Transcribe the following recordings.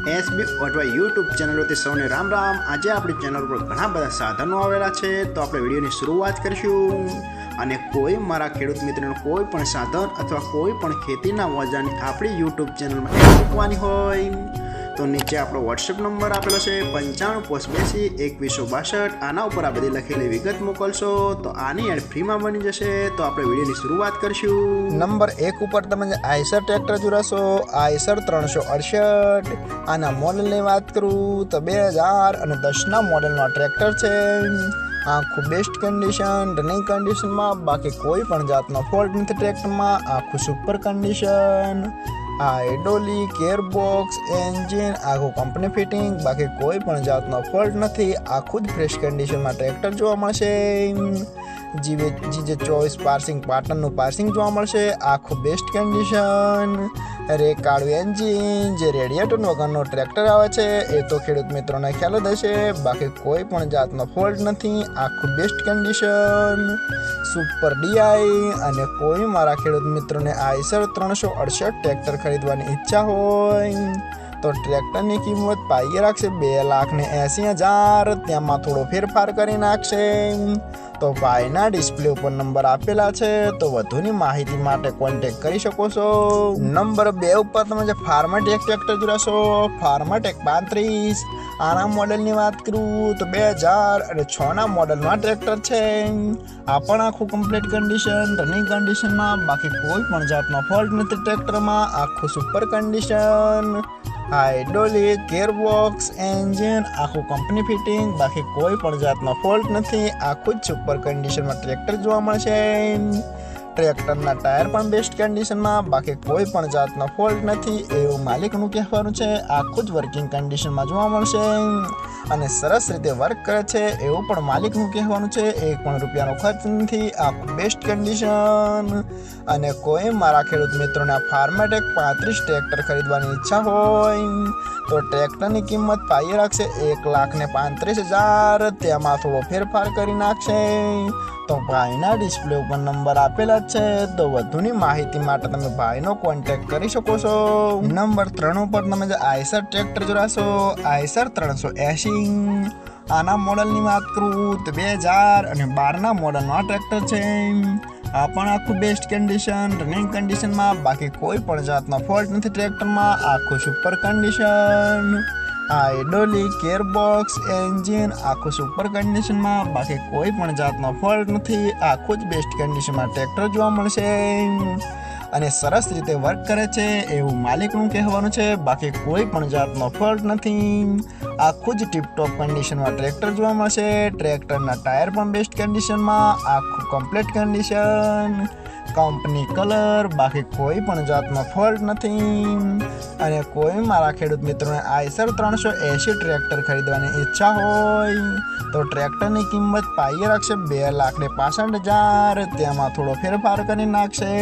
SB અथवा YouTube channel होती सौने राम राम। आज अपनी चैनल पर घना बधा साधनों आवेला छे, तो आपणे विडियोनी शुरुआत करशुं। अने कोई मारा खेडूत मित्रों कोई पण साधन अथवा कोई पण खेतीना औजारनी आपणी यूट्यूब चैनल में एड मूकवानी होय तो नीचे आपणो व्हाट्सएप नंबर आपेलो छे 95822162। आना उपर आ बधी लखेली विगत मोकलशो तो आनी एड फ्री में बनी जशे। तो आपणे विडियोनी शुरुआत करशुं। नंबर 1 ઉપર તમે આઈસર ટ્રેક્ટર જોરાશો, આઈસર 368। આના મોડલની વાત કરું તો 2010 ના મોડલનો ટ્રેક્ટર છે। આખું બેસ્ટ કન્ડિશન, રનિંગ કન્ડિશનમાં, બાકી કોઈ પણ જાતનો ફોલ્ટ નથી ટ્રેક્ટરમાં। આખું super condition, hydraulic, gearbox, engine આખું કંપની ફિટિંગ, બાકી કોઈ પણ જાતનો ફોલ્ટ નથી। આખું જ ફ્રેશ કન્ડિશનમાં ટ્રેક્ટર જોવા મળશે। GJ24 પાર્સિંગ પાટણનું પાર્સિંગ જોવા મળશે। આખું બેસ્ટ કન્ડિશન, રેકાળું એન્જિન, જે રેડિયેટર વગરનો ટ્રેક્ટર આવે છે એ તો ખેડૂત મિત્રોને ખ્યાલ જ હશે, બાકી કોઈ પણ જાતનો ફોલ્ટ નથી। આખું બેસ્ટ કન્ડિશન, સુપર ડીઆઈ। અને કોઈ મારા ખેડૂત મિત્રોને આઈસર 368 ટ્રેક્ટર ખરીદવાની ઈચ્છા હોય તો ટ્રેક્ટરની કિંમત પાઈએ રાખશે 2,80,000। તેમાં થોડો ફેરફાર કરી નાખશે। તો ભાઈના ડિસ્પ્લે ઉપર નંબર આપેલા છે, તો વધુની માહિતી માટે કોન્ટેક્ટ કરી શકો છો। નંબર 2 ઉપર તમે જે ફાર્માટેક ટ્રેક્ટર જોરાશો, ફાર્માટેક 35। આના મોડલની વાત કરું તો 2006 ના મોડલમાં ટ્રેક્ટર છે। આ પણ આખું કમ્પ્લીટ કન્ડિશન, રનિંગ કન્ડિશનમાં, બાકી કોઈ પણ જાતનો ફોલ્ટ નથી ટ્રેક્ટરમાં। આખું super condition, hydraulic, gearbox, engine આખું કંપની ફિટિંગ, બાકી કોઈ પણ જાતનો ફોલ્ટ નથી। આખું જ સુપર કન્ડિશનમાં ટ્રેક્ટર જોવા મળશે। ટ્રેક્ટરના ટાયર પણ બેસ્ટ કન્ડિશનમાં, બાકી કોઈ પણ જાતનો ફોલ્ટ નથી એવું માલિકનું કહેવાનું છે। આખું જ વર્કિંગ કન્ડિશનમાં જોવા મળશે અને સરસ રીતે વર્ક કરે છે એવું પણ માલિકનું કહેવાનું છે। 1 પણ રૂપિયાનો ખર્ચ નથી। આખું બેસ્ટ કન્ડિશન। અને કોઈ મારા ખેડૂત મિત્રોને ફાર્માટેક 35 ટ્રેક્ટર ખરીદવાની ઈચ્છા હોય તો ટ્રેક્ટરની કિંમત પાઈએ રાખશે 1,35,000। તેમાં થોડો ફેરફાર કરી નાખશે। તો ભાઈના ડિસ્પ્લે ઉપર નંબર આપેલા છે, તો વધુની માહિતી માટે તમે ભાઈનો કોન્ટેક્ટ કરી શકો છો। નંબર 3 ઉપર તમે જે આઈસર ટ્રેક્ટર જોરાશો, આઈસર 380। આના મોડલની વાત કરું તો 2012 ના મોડલનો આ ટ્રેક્ટર છે। આ પણ આખું બેસ્ટ કન્ડિશન, રનિંગ કન્ડિશનમાં, બાકી કોઈ પણ જાતનો ફોલ્ટ નથી ટ્રેક્ટરમાં। આખું super condition, hydraulic, gearbox, engine આખું સુપર કન્ડિશનમાં, બાકી કોઈ પણ જાતનો ફોલ્ટ નથી। આખું જ બેસ્ટ કન્ડિશનમાં ટ્રેક્ટર જોવા મળશે અને સરસ રીતે વર્ક કરે છે એવું માલિકનું કહેવાનું છે, બાકી કોઈ પણ જાતનો ફોલ્ટ નથી। આખું જ ટીપટોપ કન્ડિશનમાં ટ્રેક્ટર જોવા મળશે। ટ્રેક્ટરના ટાયર પણ બેસ્ટ કન્ડિશનમાં, આખું કમ્પ્લીટ કન્ડિશન, કંપની કલર, બાકી કોઈ પણ જાતનો ફોલ્ટ નથી। અને કોઈ મારા ખેડૂત મિત્રોને આઈસર 380 ટ્રેક્ટર ખરીદવાની ઈચ્છા હોય તો ટ્રેક્ટરની કિંમત પાઈએ રાખશે 2,65,000। તેમાં થોડો ફેરફાર કરી નાખશે।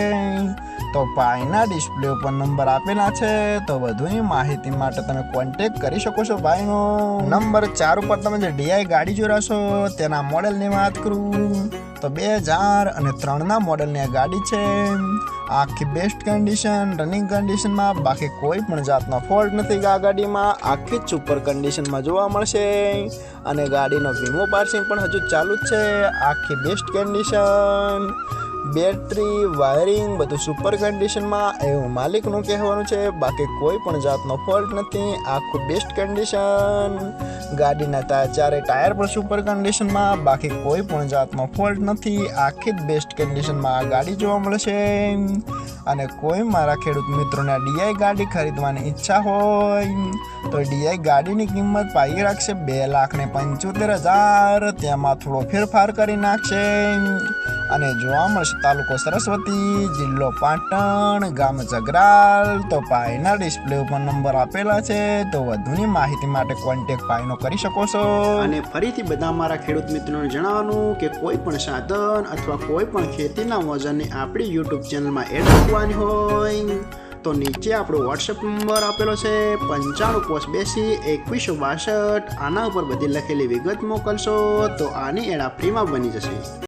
તો ભાઈના ડિસ્પ્લે ઉપર નંબર આપેલા છે, તો વધુની માહિતી માટે તમે કોન્ટેક્ટ કરી શકો છો ભાઈનો। નંબર 4 ઉપર તમે જે ડીઆઈ ગાડી જોરાશો, તેના મોડલની વાત કરું તો 2003 ના મોડલની આ ગાડી છે। આખી બેસ્ટ કન્ડિશન, રનિંગ કન્ડિશનમાં, બાકી કોઈ પણ જાતનો ફોલ્ટ નથી આ ગાડીમાં। આખી જ સુપર કન્ડિશનમાં જોવા મળશે અને ગાડીનો વીમો પાર્સિંગ પણ હજુ ચાલુ જ છે। આખી બેસ્ટ કન્ડિશન, બેટરી, વાયરિંગ બધું સુપર કન્ડિશનમાં એવું માલિકનું કહેવાનું છે, બાકી કોઈ પણ જાતનો ફોલ્ટ નથી। આખું બેસ્ટ કન્ડિશન, ગાડીના ચારે ટાયર પણ સુપર કન્ડિશનમાં, બાકી કોઈ પણ જાતનો ફોલ્ટ નથી। આખી જ બેસ્ટ કન્ડિશનમાં આ ગાડી જોવા મળશે અને કોઈ મારા ખેડૂત મિત્રોને ડીઆઈ ગાડી ખરીદવાની ઈચ્છા હોય તો ડીઆઈ ગાડીની કિંમત પાઈએ રાખશે 2,75,000। તેમાં થોડો ફેરફાર કરી નાખશે અને જોવા મળશે તાલુકો સરસ્વતી, જિલ્લો પાટણ, ગામ જગરાલ। તો ભાઈના ડિસ્પ્લે ઉપર નંબર આપેલા છે, તો વધુની માહિતી માટે કોન્ટેક્ટ ભાઈનો કરી શકો છો। અને ફરીથી બધા મારા ખેડૂત મિત્રોને જણાવવાનું કે કોઈ પણ સાધન અથવા કોઈ પણ ખેતીના ઓજારની આપણી યુટ્યુબ ચેનલમાં એડ મૂકવાની હોય તો નીચે આપણો વોટ્સએપ નંબર આપેલો છે 95822162। આના ઉપર બધી લખેલી વિગત મોકલશો તો આની એડ ફ્રીમાં બની જશે।